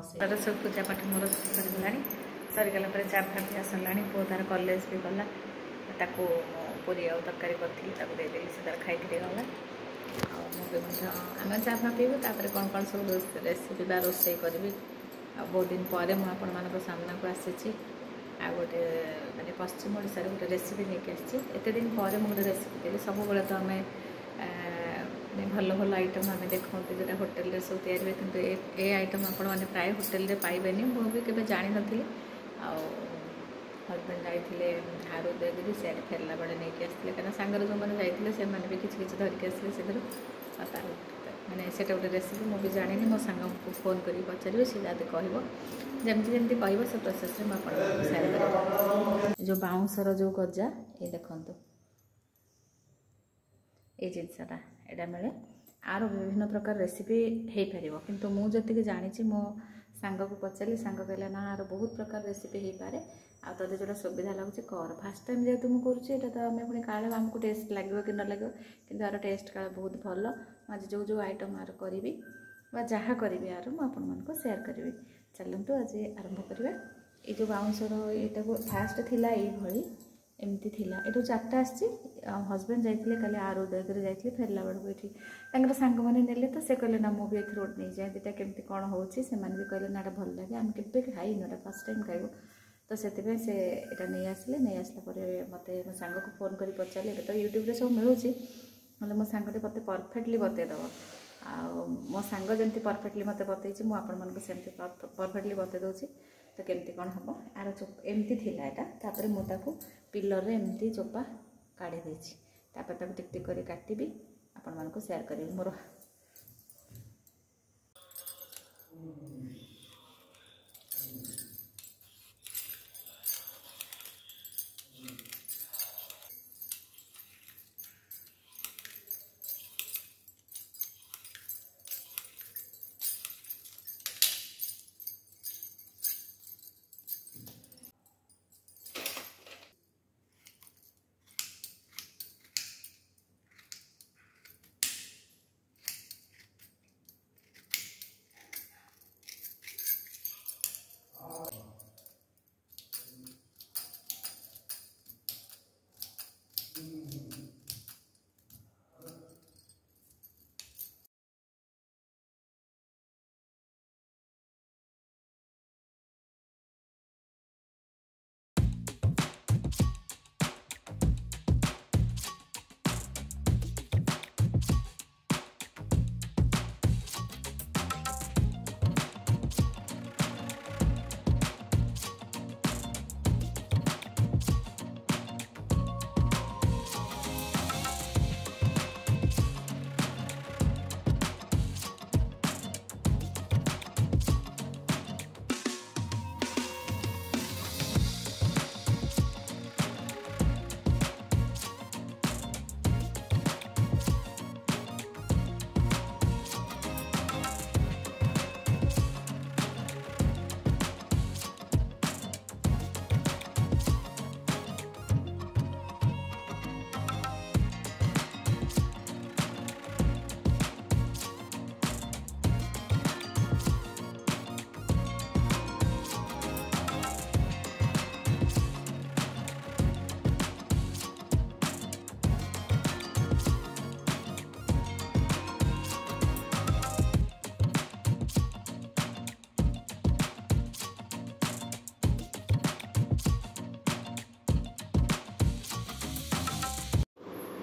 बस सब पूजा पाठ मोर सरीगला सरीगला चा फा पिया सरला पु तार कॉलेज भी गला ताको पूरी आ तरकारी करी देदेली से तार खाई गला आम चा फा पीबू तापर कौन कौन सब रेसिपी बा रोसे करी बहुत दिन पर मुझे सामना को आसी आ गोटे मानते पश्चिम ओडिशा गोटे रेसिपी नहीं आते दिन पर मुझे रेसिपी देली सब बड़े तो आम भल भल आइटम आम देखते जोटा होटेल सब तैयारी किंतु ए आइटम आपण मैंने प्राय होटेल पाइबे मुझे केवे जानी नी हजबैंड जाते हारू देगी से फेरला बेले नहीं आसते कहीं सांगर जो मैंने जाते से भी किसी धरिक आसते से मैंने से गोटे रेसिपी मुझे जानी मो सांग को फोन कर पचारे सी जब जमी जमी कह से प्रोसेस में मुझे सेयार कर जो बाउंसर जो गजा ये देखु ये जिनसटा यहाँ मिले आर विभिन्न प्रकार रेसिपी हो पार किंतु मुझे जानी मो सांग को पचारि सांग कहला ना आर बहुत प्रकार रेसिपी हो पारे आ तो जो सुविधा लगुच कर फास्ट टाइम जेहतु मुझे तो आम पुणी काले आमको टेस्ट लगे कि न लगे कि आर टेस्ट काले बहुत भल आज जो जो आइटम आर करी जहाँ करी आर मुझे सेयार करी चलतु आज आरंभ करवा ये जो बाउंसर यहाँ को फास्ट थिला ये एमती थिला ये चार्टा आसी हजबैंड जाते कल आर उदयगिरी जाते फेरला बेलू ये सांग मैंने नेले तो से कहले ना मुझे ये रोड नहीं जाए दुटा केमती कौन हो से कहले ना भल लगे आम के खाई फर्स्ट टाइम खाइबू तो से यहाँ नहीं आसले नहीं आसला मत मो सांग को फोन कर पचारे तो यूट्यूब सब मिलूँ ना मो सांगटे मत परफेक्टली बतईदेव आ मो सांग जमी परफेक्टली मत बतई मुझे परफेक्टली बतई दूसरी तो केमती कौन हम आर चोप एमती थिला यहाँ मुझे पिलर रे एमती चोपा काढ़ी देछि तापर टिक टिक करी काटिबी आपण मानको शेयर करिबी मोर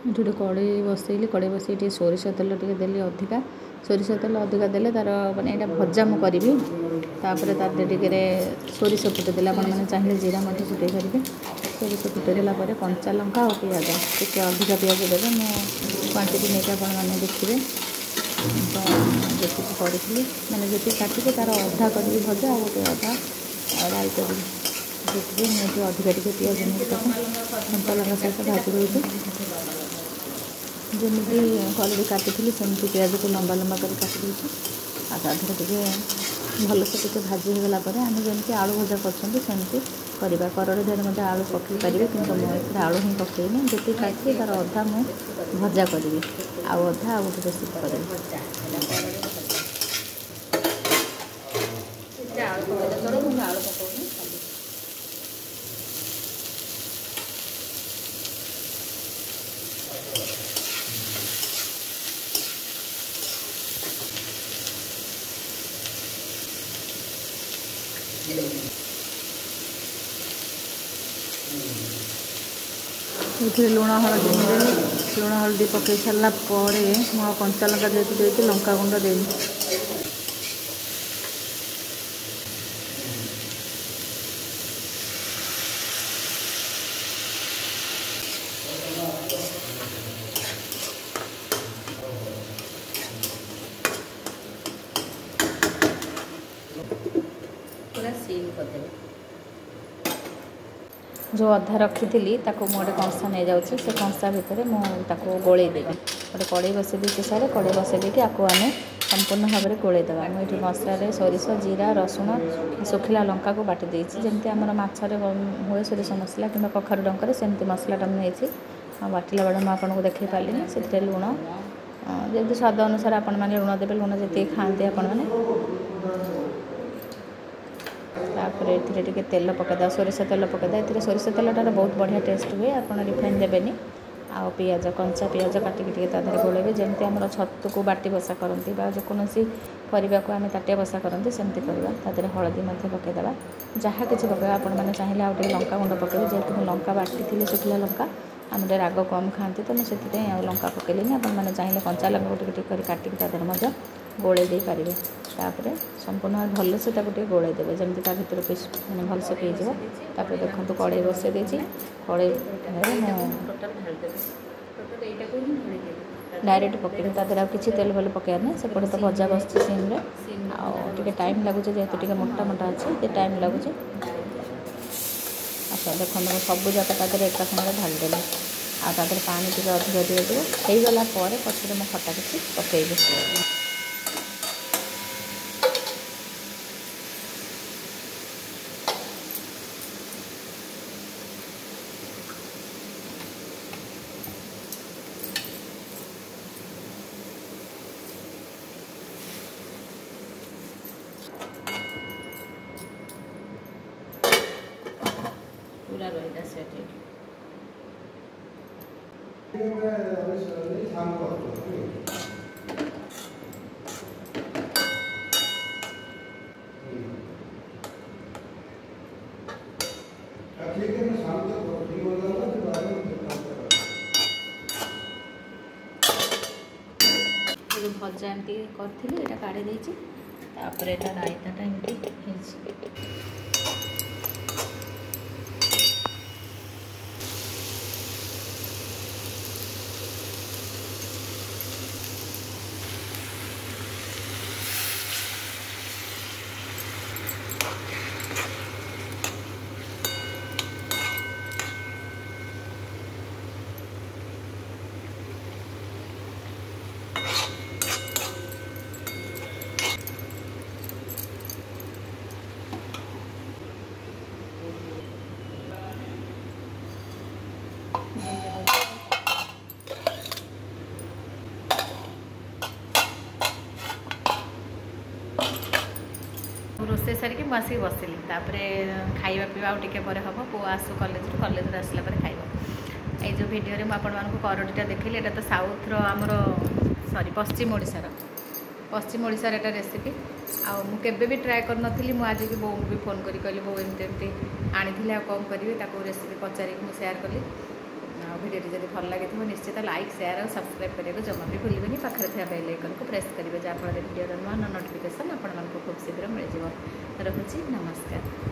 गोटे कड़े बसैली कड़े बसई सोरिष तेल टे देली अधिका सोरिष तेल अधिका देले तार माने यहाँ भजा मु करी तापर तार टे सोरिष फुटेदेला मैंने चाहिए जीरा मध्य फुटे करेंगे सोरिष फुटेदेला कंचा लंका और पिज टे अधिका पिज देवे मो क्वांटिटी नहीं आपने देखिए तो जी करी मैंने जी काटिके तार अधा करी भजा आ गए अधा राई करी मुझे अधिका टे पिज नहीं कंचा लंका सहित भाजी दूसरी जमी कलरे काटी सेमती पिज को लंबा लंबा कर काटी आधार टे भलसे टे भाजी होगला आम जमी आलू भजा करमती करवा करड़े देहरे आलू पकई पारे कि मुझे आलू ही पकईनी जी काटी तार अधा मु भजा करी आउ अधा आ गोटे रेसिपी करी आलू पकड़े चलो मुझे आलू पकाऊनी ये लुण हलदी लुण हलदी पकई सारा मु कंचा लंका जेहतु लंका गुंड देनी पूरा सील करदे जो अधा रखी थी ताको मुझे कंसा नहीं जाऊँ से कंसा भितर मुझे गोलदेवी गोटे कड़े बसई दी सारे कड़े बसई देकी आपको आम संपूर्ण भाव में गोलदेवा मुझे मसला सोरिष जीरा रसुण सुखिला लंका को बाटी देती जमी आम मछरे हुए सोरिष मसला कि कखारू डंकर सेमती मसलाटा मुझे बाटिला बेड़े मुझे आपको देखी पारे से लुण जब स्वाद अनुसार आपण मैंने लुण देवे लुण जी खाते आपण मैंने तापर ये तेल पकईदा सोरिष तेल पकईदा ये सोरिष तेलटार बहुत बढ़िया टेस्ट हुए आप रिफाइन देवेनि आ पियाज कंचा पियाज काटिकी तादेह गोलेबे जमी आम छतु को बाटी बसा करती जेकोसी परिवा को आम ताटिया बसा करती सेमती करवा तादेह हलदी पकईदेवा जहाँ किसी पकड़ा आपण मैंने चाहिए आउ लंका गुंड पकड़े जेहेतु लंका बाटी थी शुखिला लंका आम राग कम खाती तो मुझे लंका पकईलिनी आपने चाहिए कंचा लंका को टिक काटिकी तादेह गोले दे पारे तापर संपूर्ण भल से गोले देवे जमी भर पीस मैंने भलसे पीजी देखो कड़े बसई देती कड़े डायरेक्ट पकड़ी तादेह किसी तेल फल पकड़ ना सेपटे तो भजा बस सीम्रे आगे टाइम लगुच जेहेतु मोटा मोटा अच्छे टाइम लगुच अच्छा देखो सब जाक तादेह एका सागर ढालीदेली आदेह पानी टे अधिक दिए होगला पछे मैं खटा किसी पकईबी पूरा रहीदा सेट भजा एमती करी काढ़ी देती रायताटा एमती रोसे सारिक मुझे बसली खाଇବା पीवा टे पर हम पु आसु कॉलेज आसला खाइब ये जो वीडियो में आपको करडीटा देखिली एटा तो साउथ रो आमर सॉरी पश्चिम ओडिशार एटा रेसिपी आके भी ट्राए कर नी आज की बो भी फोन करी कहली बो एमती आनी आ कौन करी रेसिपी पचारिक मुझे सेयार कली वीडियो जब भल लगे निश्चित लाइक शेयर और सब्सक्राइब करने जमा भी भूलें पाखे थे बेल आइकन को प्रेस करेंगे जहाँफल वीडियो नुआ नोटिफिकेशन आपको खूब शीघ्र मिल जाए। रखुची नमस्कार।